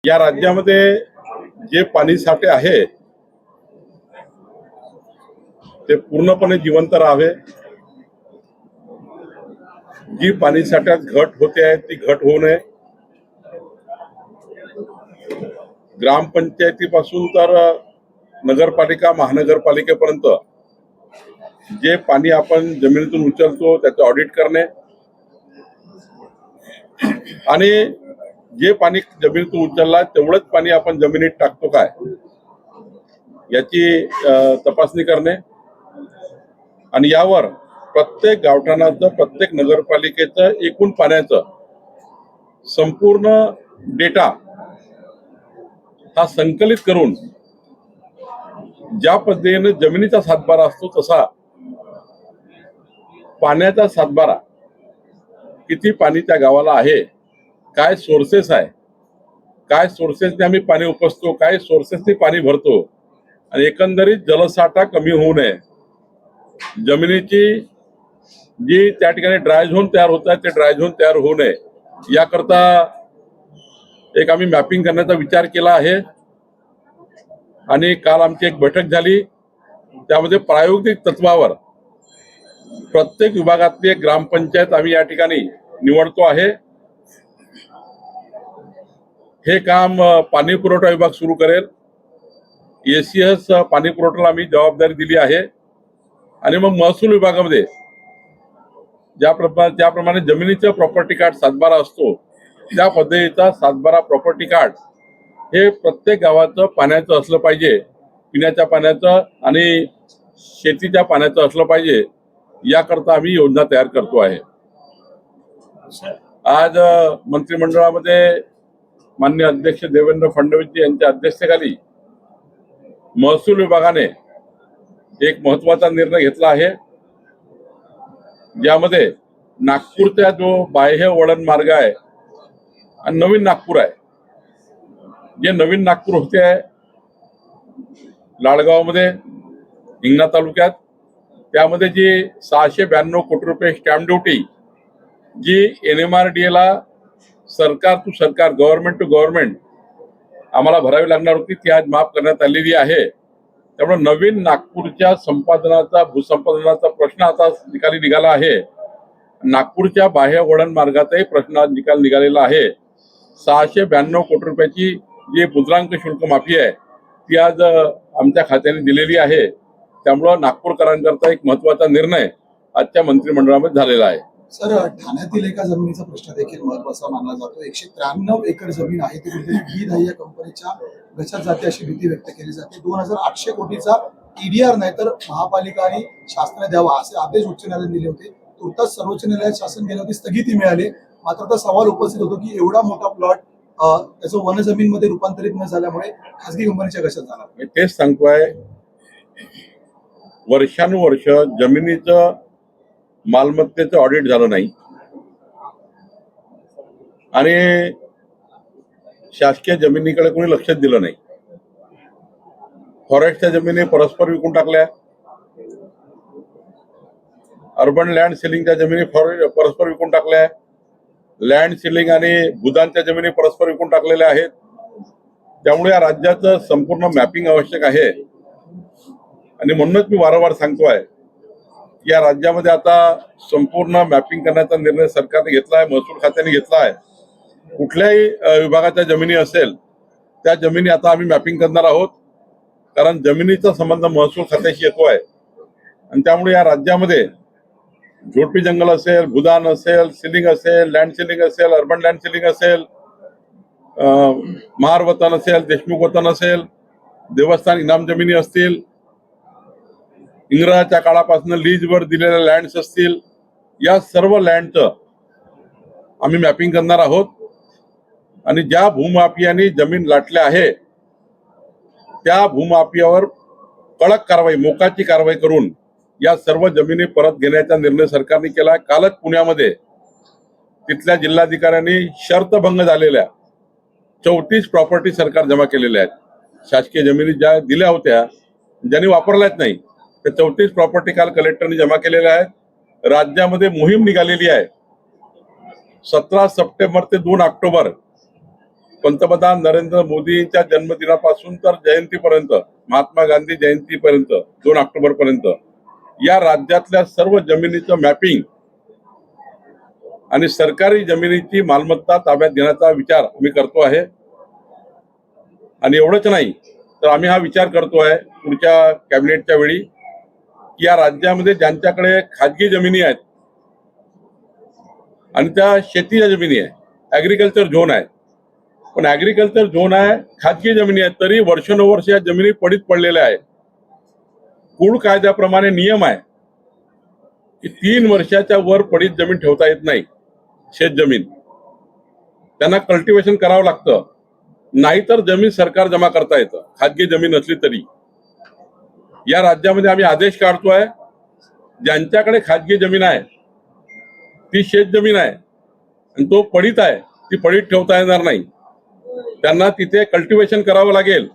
या राज्यामध्ये जे पाणी साठे आहे ते पूर्णपणे जिवंत राहावे. जी पाणी साठ्यात घट होते आहे ती घट होऊ नये. ग्रामपंचायतीपासून तर नगरपालिका महानगरपालिकेपर्यंत जे पाणी आपण जमिनीतून उचलतो त्याचं ऑडिट करणे आणि जे पाणी जमिनीतून उचलला तेवढंच पाणी आपण जमिनीत टाकतो काय याची तपासणी करणे आणि यावर प्रत्येक गावठाणाचं प्रत्येक नगरपालिकेचं एकूण पाण्याचं संपूर्ण डेटा हा संकलित करून ज्या पद्धतीने जमिनीचा सातबारा असतो तसा पाण्याचा सातबारा किती पाणी त्या गावाला आहे, काय सोर्सेस आहे, काय सोर्सेसने आम्ही पाणी उपसतो, काय सोर्सेसने पाणी भरतो आणि एकंदरीत जलसाठा कमी होऊ नये. जमिनीची जी त्या ठिकाणी ड्राय झोन तयार होत आहे ते ड्राय झोन तयार होऊ नये याकरता एक आम्ही मॅपिंग करण्याचा विचार केला आहे आणि काल आमची एक बैठक झाली. त्यामध्ये प्रायोगिक तत्वावर प्रत्येक विभागातली एक ग्रामपंचायत आम्ही या ठिकाणी निवडतो आहे. हे काम पाणी पुरवठा विभाग सुरू करेल. एसीएस पाणी पुरवठ्याला आम्ही जबाबदारी दिली आहे आणि मग महसूल विभागामध्ये ज्याप्रमाणे जमिनीचं प्रॉपर्टी कार्ड सातबारा असतो त्या पद्धतीचा सातबारा प्रॉपर्टी कार्ड हे प्रत्येक गावाचं पाण्याचं असलं पाहिजे, पिण्याच्या पाण्याचं आणि शेतीच्या पाण्याचं असलं पाहिजे याकरता आम्ही योजना तयार करतो आहे. आज मंत्रिमंडळामध्ये माननीय अध्यक्ष देवेंद्र फडणवीस यांच्या अध्यक्षतेखाली महसूल विभागाने एक महत्वाचा निर्णय घेतला आहे ज्यामध्ये नागपूरचा जो बाह्य वळण मार्ग आहे आणि नवीन नागपूर आहे, जे नवीन नागपूर होते आहे लाडगावमध्ये हिंगणा तालुक्यात, त्यामध्ये जी 692 कोटी रुपये स्टॅम्प ड्युटी जी NMRDA ला सरकार टू सरकार गव्हर्नमेंट टू गव्हर्नमेंट आम्हाला भरावी लागणार होती ती आज माफ करण्यात आलेली आहे. त्यामुळे नवीन नागपूरच्या भूसंपादनाचा प्रश्न आता निकाली निघाला आहे. नागपूरच्या बाह्य वळण मार्गाचाही प्रश्न निकाल निघालेला आहे. 692 कोटी रुपयाची जी मुद्रांक शुल्क माफी आहे ती आज आमच्या खात्याने दिलेली आहे. त्यामुळं नागपूरकरांकरता एक महत्वाचा निर्णय आजच्या मंत्रिमंडळामध्ये झालेला आहे. सर, ठाण्यातील एका जमिनीचा प्रश्न देखील महत्वाचा मानला जातो. 193 एकर जमीन आहे ती कुठेतरी या कंपनीच्या गचात जाते अशी भीती व्यक्त केली जाते. 2800 कोटीचा EDR नाही तर महापालिका आणि शासनाने द्यावा असे आदेश उच्च न्यायालयाने दिले होते. तुर्तास सर्वोच्च न्यायालयात शासन गेल्यावरती स्थगिती मिळाली. मात्र आता सवाल उपस्थित होतो की एवढा मोठा प्लॉट त्याचं वन जमीनमध्ये रूपांतरित न झाल्यामुळे खासगी कंपनीच्या गचात जाणार. मी तेच सांगतोय, वर्षानुवर्ष जमिनीचं मालमत्तेचं ऑडिट झालं नाही आणि शासकीय जमिनीकडे कोणी लक्ष दिलं नाही. फॉरेस्टच्या जमिनी परस्पर विकून टाकल्या, अर्बन लँड सिलिंगच्या जमिनी परस्पर विकून टाकल्या, लँड सिलिंग आणि भूदानच्या जमिनी परस्पर विकून टाकलेल्या आहेत. त्यामुळे या राज्याचं संपूर्ण मॅपिंग आवश्यक आहे आणि म्हणूनच मी वारंवार सांगतोय या राज्यामध्ये आता संपूर्ण मॅपिंग करण्याचा निर्णय सरकारने घेतला आहे, महसूल खात्याने घेतला आहे. कुठल्याही विभागाच्या जमिनी असेल त्या जमिनी आता आम्ही मॅपिंग करणार आहोत, कारण जमिनीचा संबंध महसूल खात्याशी येतोय आणि त्यामुळे या राज्यामध्ये झोडपी जंगल असेल, भूदान असेल, सिलिंग असेल, लँड सिलिंग असेल, अर्बन लँड सिलिंग असेल, महार वतन असेल, देशमुख वतन असेल, देवस्थान इनाम जमिनी असतील, इंग्रजाच्या काळापासून लीजवर दिलेल्या लँड्स असतील, या सर्व लँडचं आम्ही मॅपिंग करणार आहोत आणि ज्या भूमाफियांनी जमीन लाटल्या आहे त्या भूमाफियावर कडक कारवाई, मोकाची कारवाई करून या सर्व जमिनी परत घेण्याचा निर्णय सरकारने केला. कालच पुण्यामध्ये तिथल्या जिल्हाधिकाऱ्यांनी शर्तभंग झालेल्या 34 प्रॉपर्टी सरकार जमा केलेल्या आहेत. शासकीय जमिनी ज्या दिल्या होत्या ज्यांनी वापरल्याच नाही त्या 34 प्रॉपर्टी काल कलेक्टरने जमा केलेल्या आहेत. राज्यामध्ये मोहीम निघालेली आहे. 17 सप्टेंबर ते 2 ऑक्टोबर पंतप्रधान नरेंद्र मोदींच्या जन्मदिनापासून तर जयंतीपर्यंत, महात्मा गांधी जयंतीपर्यंत 2 ऑक्टोबर पर्यंत या राज्यातल्या सर्व जमिनीचं मॅपिंग आणि सरकारी जमिनीची मालमत्ता ताब्यात घेण्याचा विचार आम्ही करतो आहे. आणि एवढंच नाही तर आम्ही हा विचार करतो आहे पुढच्या कॅबिनेटच्या वेळी की या राज्यामध्ये ज्यांच्याकडे खाजगी जमिनी आहेत आणि त्या शेतीच्या जमिनी आहे, ॲग्रिकल्चर झोन आहे, पण ॲग्रिकल्चर झोन आहे, खाजगी जमिनी आहेत, तरी वर्षानुवर्ष या जमिनी पडीत पडलेल्या आहे. कूड कायद्याप्रमाणे नियम आहे की 3 वर्षाच्या वर पडीत जमीन ठेवता येत नाही. शेत जमीन त्यांना कल्टिवेशन करावं लागतं, नाहीतर जमीन सरकार जमा करता येतं खाजगी जमीन असली तरी. या राज्यामध्ये आम्ही आदेश काढतोय, ज्यांच्याकडे खाजगी जमीन आहे ती शेत जमीन आहे आणि तो पडीत आहे, ती पडीत ठेवता येणार नाही. त्यांना तिथे कल्टिवेशन करावं लागेल,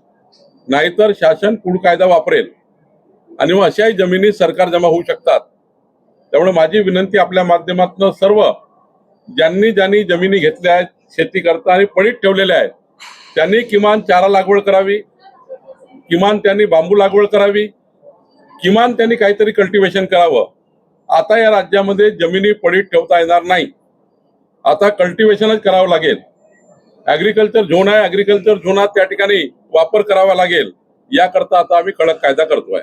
नाहीतर शासन कूड कायदा वापरेल आणि मग अशाही जमिनी सरकार जमा होऊ शकतात. त्यामुळे माझी विनंती आपल्या माध्यमातून सर्व ज्यांनी जमिनी घेतल्या आहेत शेती करता आणि पडीत ठेवलेल्या आहेत त्यांनी किमान चारा लागवड करावी, किमान त्यांनी बांबू लागवड करावी, किमान त्यांनी काहीतरी कल्टिवेशन करावं. आता या राज्यामध्ये जमिनी पडीत ठेवता येणार नाही, आता कल्टिवेशनच करावं लागेल. ॲग्रिकल्चर झोन आहे, ॲग्रिकल्चर झोनात त्या ठिकाणी वापर करावा लागेल. याकरता आता आम्ही कडक कायदा करतोय.